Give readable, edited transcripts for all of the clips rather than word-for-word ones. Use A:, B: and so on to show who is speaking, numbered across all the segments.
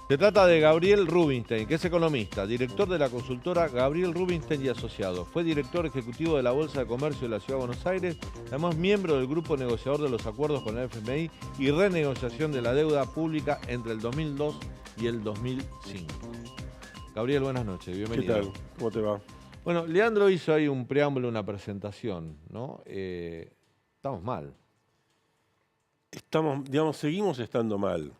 A: Se trata de Gabriel Rubinstein, que es economista, director de la consultora Gabriel Rubinstein y Asociados. Fue director ejecutivo de la Bolsa de Comercio de la Ciudad de Buenos Aires, además miembro del grupo negociador de los acuerdos con la FMI y renegociación de la deuda pública entre el 2002 y el 2005. Gabriel, buenas noches, bienvenido.
B: ¿Qué tal? ¿Cómo te va?
A: Bueno, Leandro hizo ahí un preámbulo, una presentación, ¿no? Estamos mal.
B: Seguimos estando mal.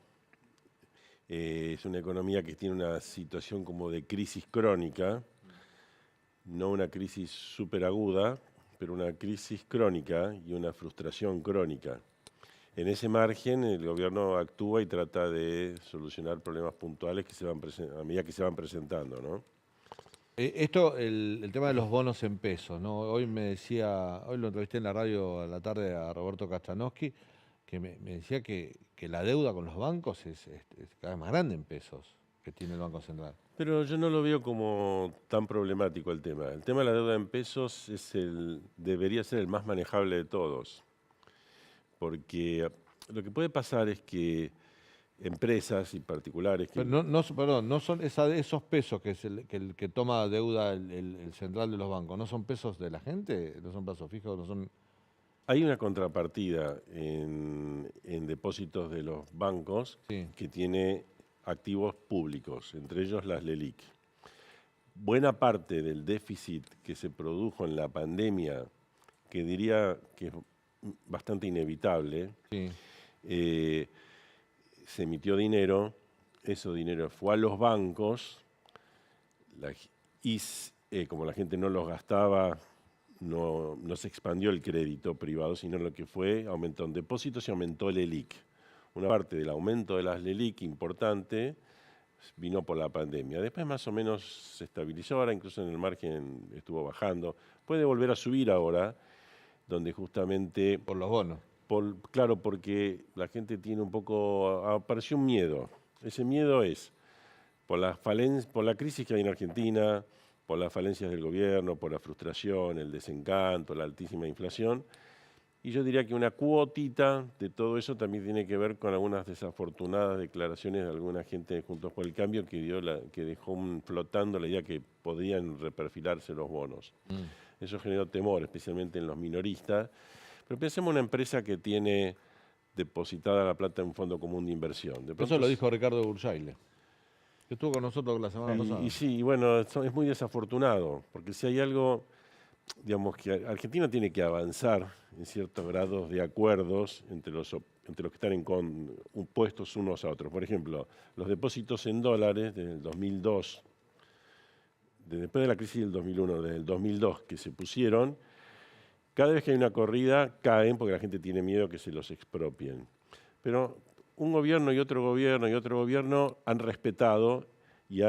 B: Es una economía que tiene una situación como de crisis crónica, no una crisis súper aguda, pero una crisis crónica y una frustración crónica. En ese margen, el gobierno actúa y trata de solucionar problemas puntuales que se van a medida que se van presentando, ¿no?
A: El tema de los bonos en pesos, ¿no? Hoy lo entrevisté en la radio a la tarde a Roberto Castanoski, que me decía que la deuda con los bancos es cada vez más grande en pesos que tiene el Banco Central.
B: Pero yo no lo veo como tan problemático el tema. El tema de la deuda en pesos debería ser el más manejable de todos. Porque lo que puede pasar es que empresas y particulares que...
A: Pero no son esos pesos que es el que toma deuda el central de los bancos, ¿no son pesos de la gente? ¿No son plazos fijos? ¿No son...?
B: Hay una contrapartida en depósitos de los bancos
A: Sí.
B: que tiene activos públicos, entre ellos las LELIQ. Buena parte del déficit que se produjo en la pandemia, que diría que es bastante inevitable,
A: Sí.
B: Se emitió dinero, ese dinero fue a los bancos, como la gente no los gastaba, no se expandió el crédito privado, sino lo que fue, aumentó en depósitos y aumentó el LELIQ. Una parte del aumento de las LELIQ importante vino por la pandemia. Después más o menos se estabilizó, ahora incluso en el margen estuvo bajando. Puede volver a subir ahora, donde justamente...
A: Por los bonos.
B: Claro, porque la gente tiene un poco... Apareció un miedo. Ese miedo es por la crisis que hay en Argentina, por las falencias del gobierno, por la frustración, el desencanto, la altísima inflación. Y yo diría que una cuotita de todo eso también tiene que ver con algunas desafortunadas declaraciones de alguna gente de Juntos por el Cambio que dejó flotando la idea que podían reperfilarse los bonos. Eso generó temor, especialmente en los minoristas. Pero pensemos en una empresa que tiene depositada la plata en un fondo común de inversión.
A: Eso lo dijo Ricardo Bursaile, que estuvo con nosotros la semana pasada.
B: Y sí, bueno, es muy desafortunado, porque si hay algo, digamos, que Argentina tiene que avanzar en ciertos grados de acuerdos entre los que están opuestos unos a otros. Por ejemplo, los depósitos en dólares desde el 2002, después de la crisis del 2001, desde el 2002 que se pusieron, cada vez que hay una corrida caen porque la gente tiene miedo que se los expropien. Pero un gobierno y otro gobierno han respetado y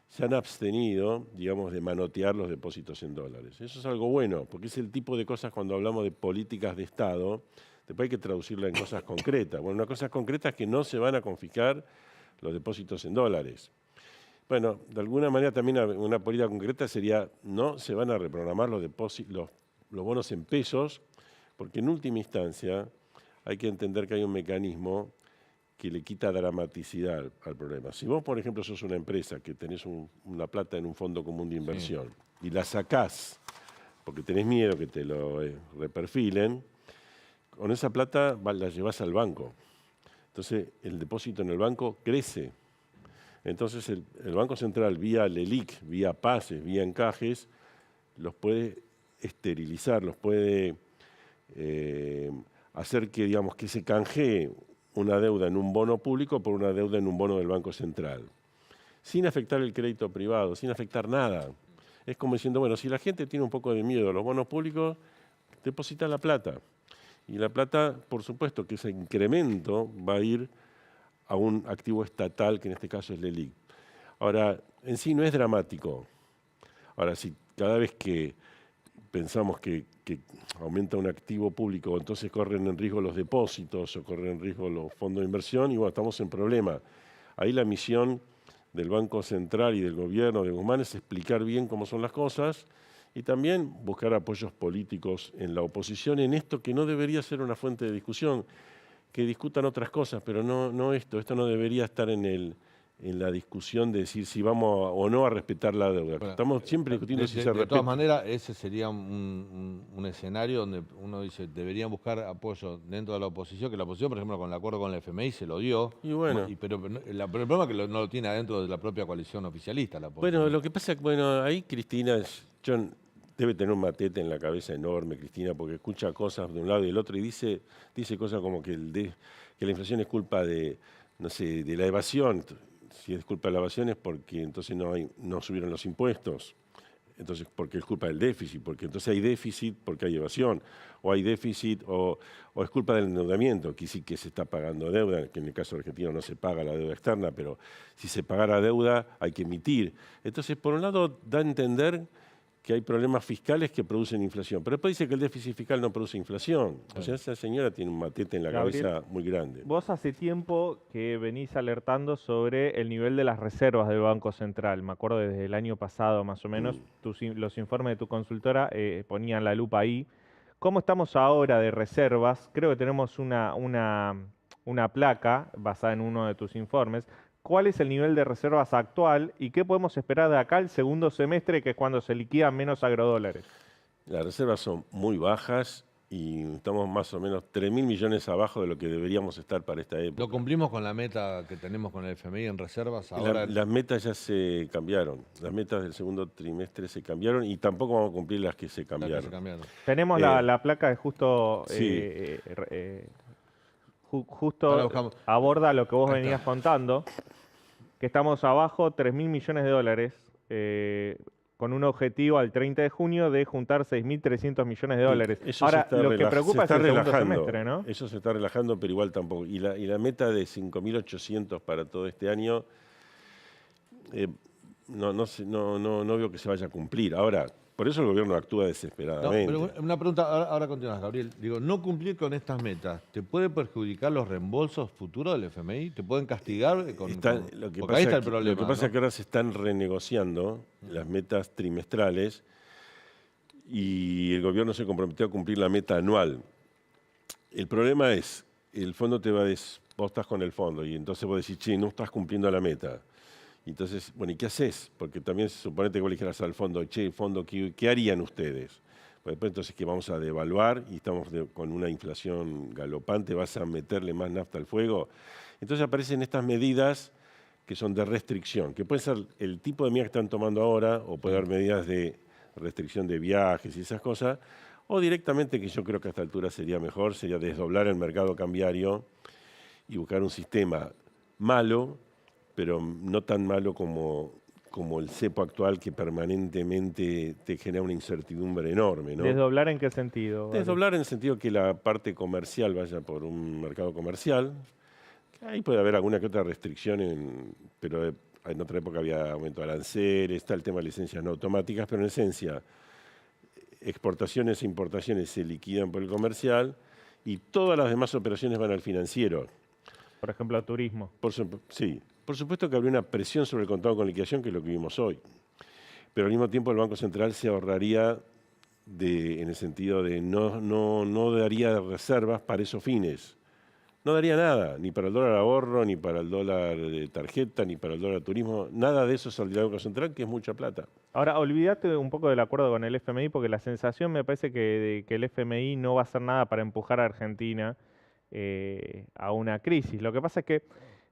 B: se han abstenido, digamos, de manotear los depósitos en dólares. Eso es algo bueno, porque es el tipo de cosas cuando hablamos de políticas de Estado, después hay que traducirla en cosas concretas. Bueno, una cosa concreta es que no se van a confiscar los depósitos en dólares. Bueno, de alguna manera también una política concreta sería no se van a reprogramar los bonos en pesos, porque en última instancia hay que entender que hay un mecanismo que le quita dramaticidad al problema. Si vos, por ejemplo, sos una empresa que tenés una plata en un fondo común de inversión y la sacás porque tenés miedo que te lo reperfilen, con esa plata la llevás al banco. Entonces el depósito en el banco crece. Entonces el Banco Central, vía LELIQ, vía pases, vía encajes, los puede esterilizar, los puede hacer que, digamos, que se canjee una deuda en un bono público por una deuda en un bono del Banco Central, sin afectar el crédito privado, sin afectar nada. Es como diciendo, bueno, si la gente tiene un poco de miedo a los bonos públicos, deposita la plata. Y la plata, por supuesto, que ese incremento va a ir a un activo estatal, que en este caso es LELIQ. Ahora, en sí no es dramático. Ahora, si cada vez que pensamos que aumenta un activo público, entonces corren en riesgo los depósitos o corren en riesgo los fondos de inversión y bueno, estamos en problema. Ahí la misión del Banco Central y del gobierno de Guzmán es explicar bien cómo son las cosas y también buscar apoyos políticos en la oposición en esto que no debería ser una fuente de discusión, que discutan otras cosas, pero no esto no debería estar en en la discusión de decir si vamos o no a respetar la deuda.
A: Bueno,
B: Estamos siempre discutiendo si se
A: de
B: respeta.
A: todas maneras, ese sería un escenario donde uno dice, deberían buscar apoyo dentro de la oposición, que la oposición, por ejemplo, con el acuerdo con el FMI se lo dio,
B: Y bueno.
A: pero el problema es que no lo tiene adentro de la propia coalición oficialista. La oposición.
B: Bueno, lo que pasa es que, bueno, ahí Cristina, debe tener un matete en la cabeza enorme, Cristina, porque escucha cosas de un lado y del otro y dice cosas como que la inflación es culpa de, no sé, de la evasión. Si es culpa de la evasión es porque entonces no subieron los impuestos. Entonces, porque es culpa del déficit, porque entonces hay déficit porque hay evasión, o hay déficit, o es culpa del endeudamiento, que sí que se está pagando deuda, que en el caso argentino no se paga la deuda externa, pero si se pagara deuda hay que emitir. Entonces, por un lado, da a entender que hay problemas fiscales que producen inflación, pero después dice que el déficit fiscal no produce inflación. O sea, esa señora tiene un matete en la cabeza muy grande.
C: Vos hace tiempo que venís alertando sobre el nivel de las reservas del Banco Central. Me acuerdo desde el año pasado más o menos, los informes de tu consultora ponían la lupa ahí. ¿Cómo estamos ahora de reservas? Creo que tenemos una placa basada en uno de tus informes. ¿Cuál es el nivel de reservas actual y qué podemos esperar de acá el segundo semestre, que es cuando se liquidan menos agrodólares?
B: Las reservas son muy bajas y estamos más o menos 3.000 millones abajo de lo que deberíamos estar para esta época.
A: ¿Lo cumplimos con la meta que tenemos con el FMI en reservas? Ahora
B: Las metas ya se cambiaron. Las metas del segundo trimestre se cambiaron y tampoco vamos a cumplir las que se cambiaron.
C: Tenemos la placa de justo...
B: Sí.
C: Justo aborda lo que vos venías contando, que estamos abajo 3.000 millones de dólares, con un objetivo al 30 de junio de juntar 6.300 millones de dólares.
B: Eso
C: ahora, lo que preocupa es el segundo semestre, ¿no?
B: Eso se está relajando, pero igual tampoco. Y la meta de 5.800 para todo este año, no veo que se vaya a cumplir. Ahora, por eso el gobierno actúa desesperadamente.
A: No, pero una pregunta, ahora continúas, Gabriel. Digo, no cumplir con estas metas, ¿te puede perjudicar los reembolsos futuros del FMI? ¿Te pueden castigar? Porque ahí está el problema.
B: Lo que pasa es que ahora se están renegociando las metas trimestrales y el gobierno se comprometió a cumplir la meta anual. El problema es, el fondo te va a decir, vos estás con el fondo y entonces vos decís, che, no estás cumpliendo la meta. Entonces, bueno, ¿y qué haces? Porque también se supone que vos le dijeras al fondo, che, fondo, ¿qué harían ustedes? Pues después entonces que vamos a devaluar y estamos con una inflación galopante, vas a meterle más nafta al fuego. Entonces aparecen estas medidas que son de restricción, que pueden ser el tipo de medidas que están tomando ahora, o puede haber medidas de restricción de viajes y esas cosas, o directamente, que yo creo que a esta altura sería mejor, sería desdoblar el mercado cambiario y buscar un sistema malo, pero no tan malo como el cepo actual, que permanentemente te genera una incertidumbre enorme, ¿no?
C: ¿Desdoblar en qué sentido?
B: Desdoblar en el sentido que la parte comercial vaya por un mercado comercial. Ahí puede haber alguna que otra restricción, pero en otra época había aumento de aranceles, está el tema de licencias no automáticas, pero en esencia, exportaciones e importaciones se liquidan por el comercial y todas las demás operaciones van al financiero.
C: Por ejemplo, turismo.
B: Sí. Por supuesto que habría una presión sobre el contado con liquidación, que es lo que vimos hoy. Pero al mismo tiempo el Banco Central se ahorraría en el sentido de no daría reservas para esos fines. No daría nada, ni para el dólar ahorro, ni para el dólar de tarjeta, ni para el dólar turismo. Nada de eso saldría del Banco Central, que es mucha plata.
C: Ahora, olvídate un poco del acuerdo con el FMI, porque la sensación me parece que el FMI no va a hacer nada para empujar a Argentina a una crisis. Lo que pasa es que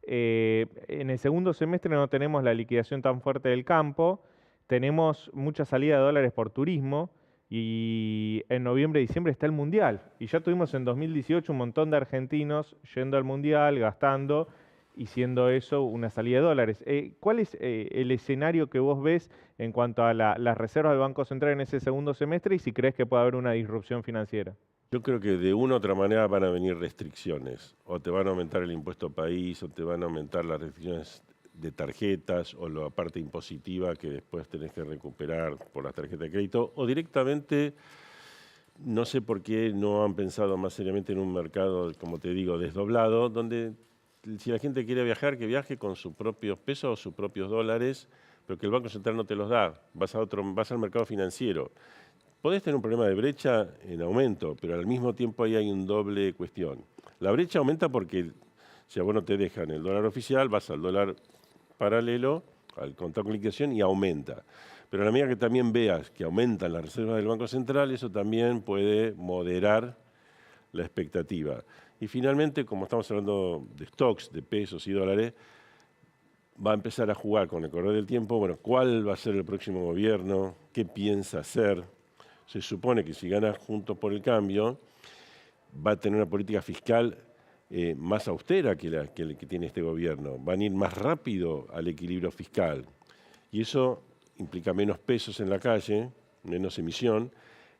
C: en el segundo semestre no tenemos la liquidación tan fuerte del campo, tenemos mucha salida de dólares por turismo y en noviembre y diciembre está el Mundial. Y ya tuvimos en 2018 un montón de argentinos yendo al Mundial, gastando y siendo eso una salida de dólares. ¿Cuál es el escenario que vos ves en cuanto a las reservas del Banco Central en ese segundo semestre y si crees que puede haber una disrupción financiera?
B: Yo creo que de una u otra manera van a venir restricciones. O te van a aumentar el impuesto país, o te van a aumentar las restricciones de tarjetas, o la parte impositiva que después tenés que recuperar por las tarjetas de crédito, o directamente, no sé por qué no han pensado más seriamente en un mercado, como te digo, desdoblado, donde si la gente quiere viajar, que viaje con sus propios pesos o sus propios dólares, pero que el Banco Central no te los da. Vas al mercado financiero. Podés tener un problema de brecha en aumento, pero al mismo tiempo ahí hay un doble cuestión. La brecha aumenta porque si a vos no te dejan el dólar oficial, vas al dólar paralelo al contado con liquidación y aumenta. Pero a la medida que también veas que aumentan las reservas del Banco Central, eso también puede moderar la expectativa. Y finalmente, como estamos hablando de stocks, de pesos y dólares, va a empezar a jugar con el correr del tiempo, bueno, ¿cuál va a ser el próximo gobierno? ¿Qué piensa hacer? Se supone que si gana Juntos por el Cambio, va a tener una política fiscal más austera que la que tiene este gobierno. Van a ir más rápido al equilibrio fiscal. Y eso implica menos pesos en la calle, menos emisión,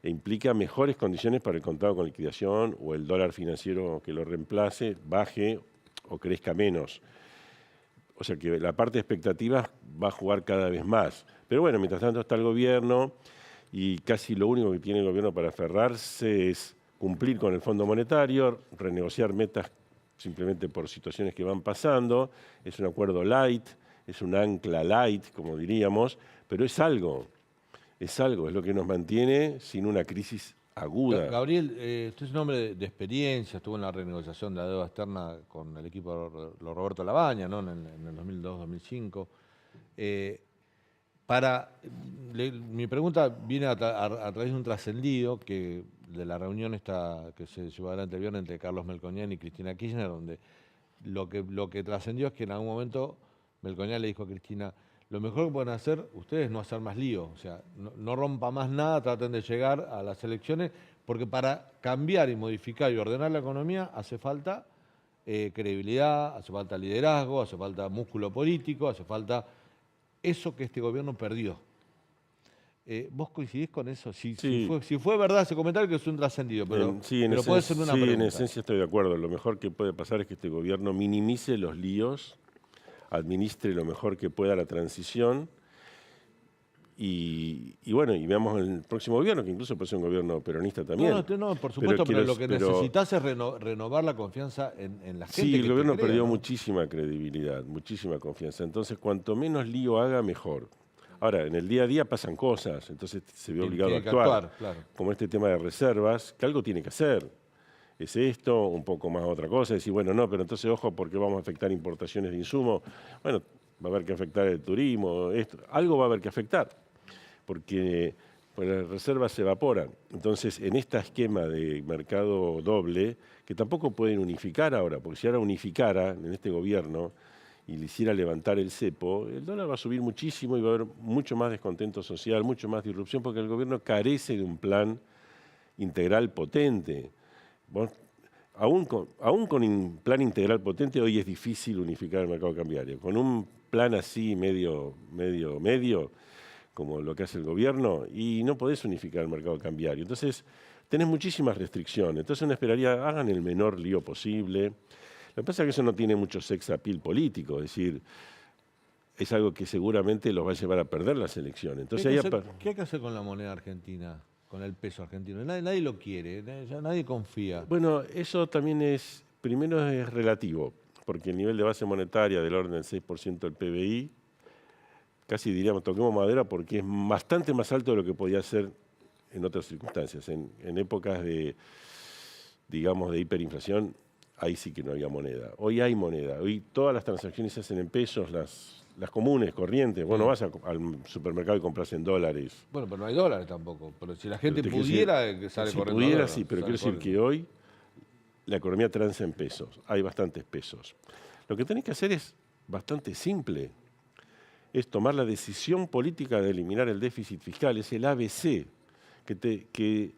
B: e implica mejores condiciones para el contado con liquidación o el dólar financiero que lo reemplace, baje o crezca menos. O sea que la parte de expectativas va a jugar cada vez más. Pero bueno, mientras tanto está el gobierno y casi lo único que tiene el gobierno para aferrarse es cumplir con el Fondo Monetario, renegociar metas simplemente por situaciones que van pasando. Es un acuerdo light, es un ancla light, como diríamos, pero es algo, es lo que nos mantiene sin una crisis aguda.
A: Gabriel, usted es un hombre de experiencia, estuvo en la renegociación de la deuda externa con el equipo de Roberto Labaña, ¿no? en el 2002-2005. Mi pregunta viene a través de un trascendido de la reunión que se llevó adelante el viernes entre Carlos Melconian y Cristina Kirchner, donde lo que trascendió es que en algún momento Melconian le dijo a Cristina: lo mejor que pueden hacer ustedes es no hacer más lío, o sea, no rompa más nada, traten de llegar a las elecciones, porque para cambiar y modificar y ordenar la economía hace falta credibilidad, hace falta liderazgo, hace falta músculo político, hace falta eso que este gobierno perdió. ¿Vos coincidís con eso? Si fue verdad ese comentario, que es un trascendido, pero puede ser una pregunta.
B: En esencia estoy de acuerdo. Lo mejor que puede pasar es que este gobierno minimice los líos, administre lo mejor que pueda la transición y bueno, y veamos el próximo gobierno, que incluso puede ser un gobierno peronista también.
A: No, por supuesto, pero lo que necesitas es renovar la confianza en la gente.
B: Sí, el gobierno perdió muchísima credibilidad, muchísima confianza. Entonces, cuanto menos lío haga, mejor. Ahora, en el día a día pasan cosas, entonces se ve obligado a actuar.
A: Claro.
B: Como este tema de reservas, que algo tiene que hacer. Es esto, un poco más otra cosa, decir, bueno, no, pero entonces ojo, porque vamos a afectar importaciones de insumos. Bueno, va a haber que afectar el turismo, algo va a haber que afectar, porque pues, las reservas se evaporan. Entonces, en este esquema de mercado doble, que tampoco pueden unificar ahora, porque si ahora unificara en este gobierno y le hiciera levantar el cepo, el dólar va a subir muchísimo y va a haber mucho más descontento social, mucho más disrupción, porque el gobierno carece de un plan integral potente. Aún con un plan integral potente, hoy es difícil unificar el mercado cambiario. Con un plan así medio, como lo que hace el gobierno, y no podés unificar el mercado cambiario. Entonces, tenés muchísimas restricciones. Entonces uno esperaría, hagan el menor lío posible. Lo que pasa es que eso no tiene mucho sex appeal político, es decir, es algo que seguramente los va a llevar a perder las elecciones. Entonces,
A: ¿Qué hay que hacer con la moneda argentina? Con el peso argentino. Nadie lo quiere, ya nadie confía.
B: Bueno, eso también primero es relativo, porque el nivel de base monetaria del orden del 6% del PBI, casi diríamos, toquemos madera, porque es bastante más alto de lo que podía ser en otras circunstancias. En épocas de hiperinflación, ahí sí que no había moneda. Hoy hay moneda. Hoy todas las transacciones se hacen en pesos, las comunes, corrientes. Vos no vas al supermercado y compras en dólares.
A: Bueno, pero no hay dólares tampoco. Pero si la gente pudiera, sale
B: si
A: corriendo.
B: Pudiera, sí, pero quiero decir que hoy la economía transa en pesos. Hay bastantes pesos. Lo que tenés que hacer es bastante simple. Es tomar la decisión política de eliminar el déficit fiscal. Es el ABC que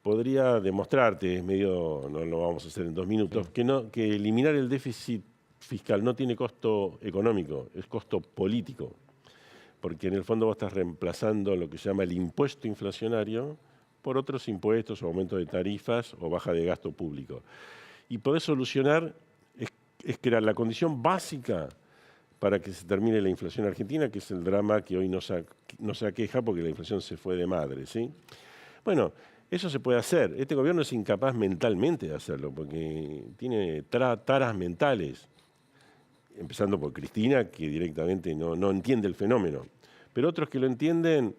B: podría demostrarte, es medio, no lo vamos a hacer en 2 minutos, que eliminar el déficit fiscal no tiene costo económico, es costo político, porque en el fondo vos estás reemplazando lo que se llama el impuesto inflacionario por otros impuestos o aumento de tarifas o baja de gasto público. Y podés solucionar, es crear la condición básica para que se termine la inflación argentina, que es el drama que hoy nos aqueja porque la inflación se fue de madre, ¿sí? Bueno, eso se puede hacer. Este gobierno es incapaz mentalmente de hacerlo, porque tiene taras mentales, empezando por Cristina, que directamente no entiende el fenómeno. Pero otros que lo entienden,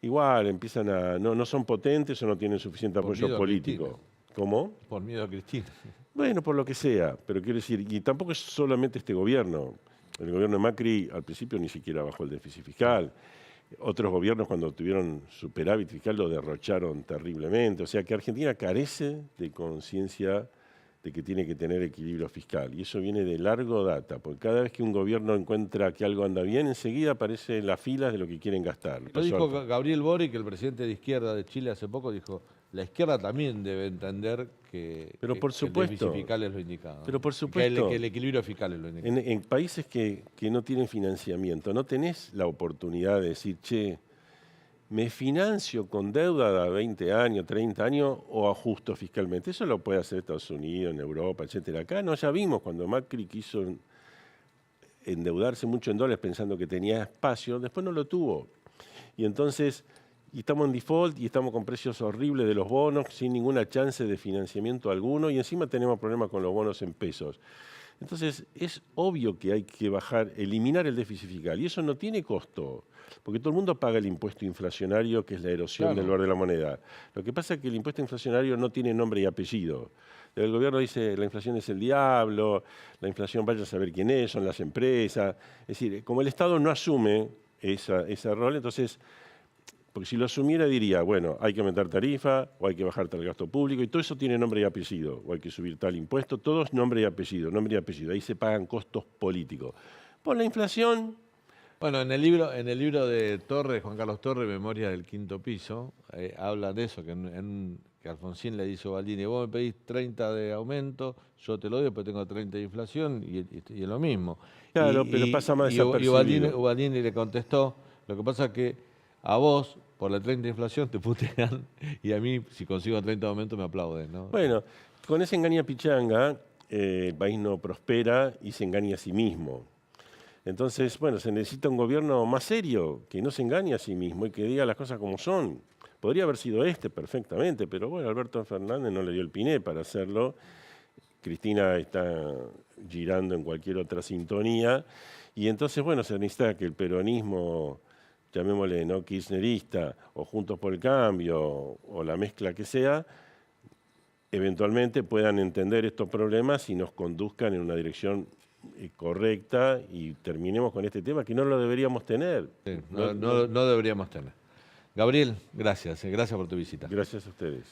B: igual empiezan no son potentes o no tienen suficiente apoyo político. ¿Cómo?
A: Por miedo a Cristina.
B: Bueno, por lo que sea, pero quiero decir, y tampoco es solamente este gobierno. El gobierno de Macri al principio ni siquiera bajó el déficit fiscal. Otros gobiernos cuando tuvieron superávit fiscal lo derrocharon terriblemente. O sea que Argentina carece de conciencia de que tiene que tener equilibrio fiscal. Y eso viene de largo data, porque cada vez que un gobierno encuentra que algo anda bien, enseguida aparece en las filas de lo que quieren gastar.
A: Lo dijo Gabriel Boric, el presidente de izquierda de Chile hace poco, dijo, la izquierda también debe entender que,
B: pero por supuesto,
A: el déficit fiscal es lo indicado.
B: Pero por supuesto,
A: que el equilibrio fiscal es lo indicado.
B: En países que no tienen financiamiento, no tenés la oportunidad de decir, che, ¿me financio con deuda de 20 años, 30 años o ajusto fiscalmente? Eso lo puede hacer Estados Unidos, en Europa, etcétera. Acá no, ya vimos cuando Macri quiso endeudarse mucho en dólares pensando que tenía espacio, después no lo tuvo. Y entonces, y estamos en default y estamos con precios horribles de los bonos, sin ninguna chance de financiamiento alguno, y encima tenemos problemas con los bonos en pesos. Entonces, es obvio que hay que eliminar el déficit fiscal, y eso no tiene costo, porque todo el mundo paga el impuesto inflacionario, que es la erosión del valor de la moneda. Lo que pasa es que el impuesto inflacionario no tiene nombre y apellido. El gobierno dice, la inflación es el diablo, la inflación vaya a saber quién es, son las empresas. Es decir, como el Estado no asume ese rol, entonces, porque si lo asumiera diría, bueno, hay que aumentar tarifa, o hay que bajar tal gasto público, y todo eso tiene nombre y apellido, o hay que subir tal impuesto, todo es nombre y apellido, ahí se pagan costos políticos. Por la inflación...
A: Bueno, en el libro de Torres, Juan Carlos Torres, Memorias del Quinto Piso, habla de eso, que Alfonsín le dice a Ubaldini, vos me pedís 30 de aumento, yo te lo doy, pero tengo 30 de inflación, y es lo mismo.
B: Claro, pero pasa más desapercibido.
A: Y Ubaldini le contestó, lo que pasa es que a vos, por la 30 de inflación, te putean, y a mí, si consigo 30 de aumento, me aplauden, ¿no?
B: Bueno, con esa engaña pichanga, el país no prospera y se engaña a sí mismo. Entonces, bueno, se necesita un gobierno más serio, que no se engañe a sí mismo y que diga las cosas como son. Podría haber sido perfectamente, pero bueno, Alberto Fernández no le dio el piné para hacerlo. Cristina está girando en cualquier otra sintonía. Y entonces, bueno, se necesita que el peronismo, llamémosle no kirchnerista, o Juntos por el Cambio, o la mezcla que sea, eventualmente puedan entender estos problemas y nos conduzcan en una dirección correcta y terminemos con este tema que no lo deberíamos tener.
A: Sí, no deberíamos tener. Gabriel, gracias por tu visita.
B: Gracias a ustedes.